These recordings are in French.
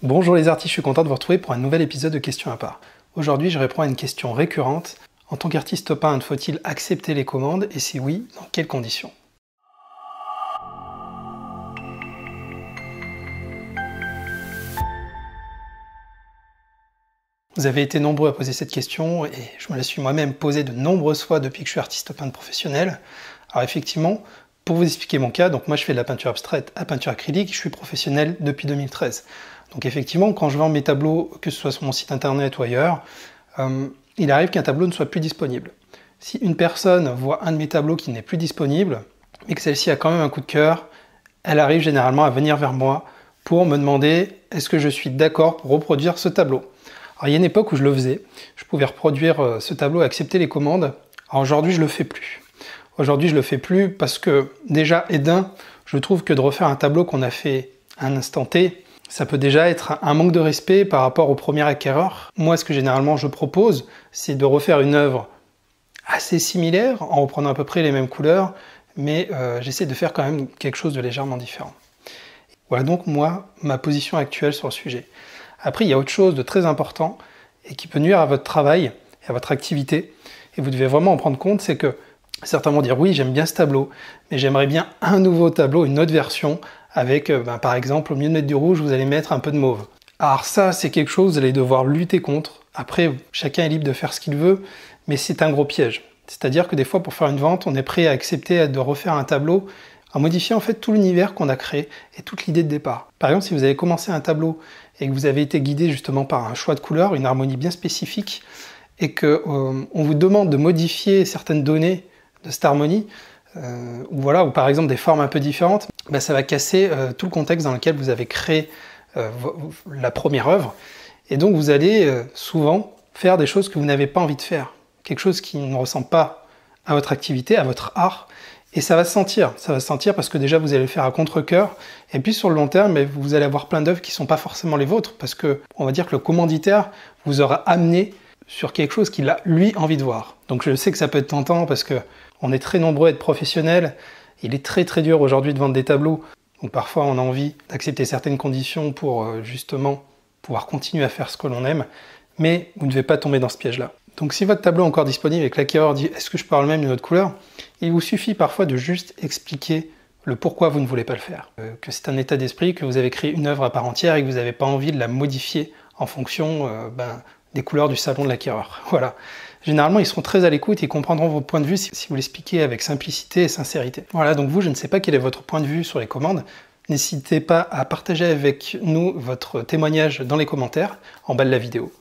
Bonjour les artistes, je suis content de vous retrouver pour un nouvel épisode de Questions à part. Aujourd'hui, je réponds à une question récurrente. En tant qu'artiste peintre, faut-il accepter les commandes et si oui, dans quelles conditions? Vous avez été nombreux à poser cette question et je me la suis moi-même posée de nombreuses fois depuis que je suis artiste peintre professionnel. Alors effectivement, pour vous expliquer mon cas, donc moi je fais de la peinture abstraite à peinture acrylique, je suis professionnel depuis 2013. Donc effectivement, quand je vends mes tableaux, que ce soit sur mon site internet ou ailleurs, il arrive qu'un tableau ne soit plus disponible. Si une personne voit un de mes tableaux qui n'est plus disponible, mais que celle-ci a quand même un coup de cœur, elle arrive généralement à venir vers moi pour me demander est-ce que je suis d'accord pour reproduire ce tableau. Alors il y a une époque où je le faisais, je pouvais reproduire ce tableau et accepter les commandes. Alors aujourd'hui je le fais plus. Aujourd'hui je le fais plus parce que déjà et d'un, je trouve que de refaire un tableau qu'on a fait à un instant T, ça peut déjà être un manque de respect par rapport au premier acquéreur. Moi, ce que généralement je propose, c'est de refaire une œuvre assez similaire, en reprenant à peu près les mêmes couleurs, mais j'essaie de faire quand même quelque chose de légèrement différent. Voilà donc moi, ma position actuelle sur le sujet. Après, il y a autre chose de très important et qui peut nuire à votre travail et à votre activité, et vous devez vraiment en prendre compte, c'est que certains vont dire oui, j'aime bien ce tableau, mais j'aimerais bien un nouveau tableau, une autre version, avec par exemple, au lieu de mettre du rouge, vous allez mettre un peu de mauve. Alors ça, c'est quelque chose, vous allez devoir lutter contre. Après, chacun est libre de faire ce qu'il veut, mais c'est un gros piège. C'est-à-dire que des fois, pour faire une vente, on est prêt à accepter de refaire un tableau en modifiant en fait tout l'univers qu'on a créé et toute l'idée de départ. Par exemple, si vous avez commencé un tableau et que vous avez été guidé justement par un choix de couleurs, une harmonie bien spécifique, et qu'on vous demande de modifier certaines données de cette harmonie, ou par exemple des formes un peu différentes, ça va casser tout le contexte dans lequel vous avez créé la première œuvre. Et donc vous allez souvent faire des choses que vous n'avez pas envie de faire. Quelque chose qui ne ressemble pas à votre activité, à votre art. Et ça va se sentir. Ça va se sentir parce que déjà vous allez le faire à contre-cœur. Et puis sur le long terme, vous allez avoir plein d'œuvres qui ne sont pas forcément les vôtres. Parce que on va dire que le commanditaire vous aura amené sur quelque chose qu'il a lui envie de voir. Donc je sais que ça peut être tentant parce que on est très nombreux à être professionnels. Il est très très dur aujourd'hui de vendre des tableaux. Donc parfois on a envie d'accepter certaines conditions pour justement pouvoir continuer à faire ce que l'on aime. Mais vous ne devez pas tomber dans ce piège-là. Donc si votre tableau est encore disponible et que l'acquéreur dit est-ce que je parle même d'une autre couleur, il vous suffit parfois de juste expliquer le pourquoi vous ne voulez pas le faire. Que c'est un état d'esprit, que vous avez créé une œuvre à part entière et que vous n'avez pas envie de la modifier en fonction des couleurs du salon de l'acquéreur. Voilà. Généralement, ils seront très à l'écoute et ils comprendront votre point de vue si vous l'expliquez avec simplicité et sincérité. Voilà, donc vous, je ne sais pas quel est votre point de vue sur les commandes. N'hésitez pas à partager avec nous votre témoignage dans les commentaires en bas de la vidéo.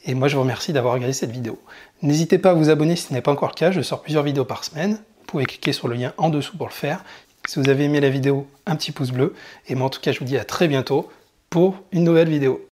Et moi, je vous remercie d'avoir regardé cette vidéo. N'hésitez pas à vous abonner si ce n'est pas encore le cas, je sors plusieurs vidéos par semaine. Vous pouvez cliquer sur le lien en dessous pour le faire. Si vous avez aimé la vidéo, un petit pouce bleu. Et moi, en tout cas, je vous dis à très bientôt pour une nouvelle vidéo.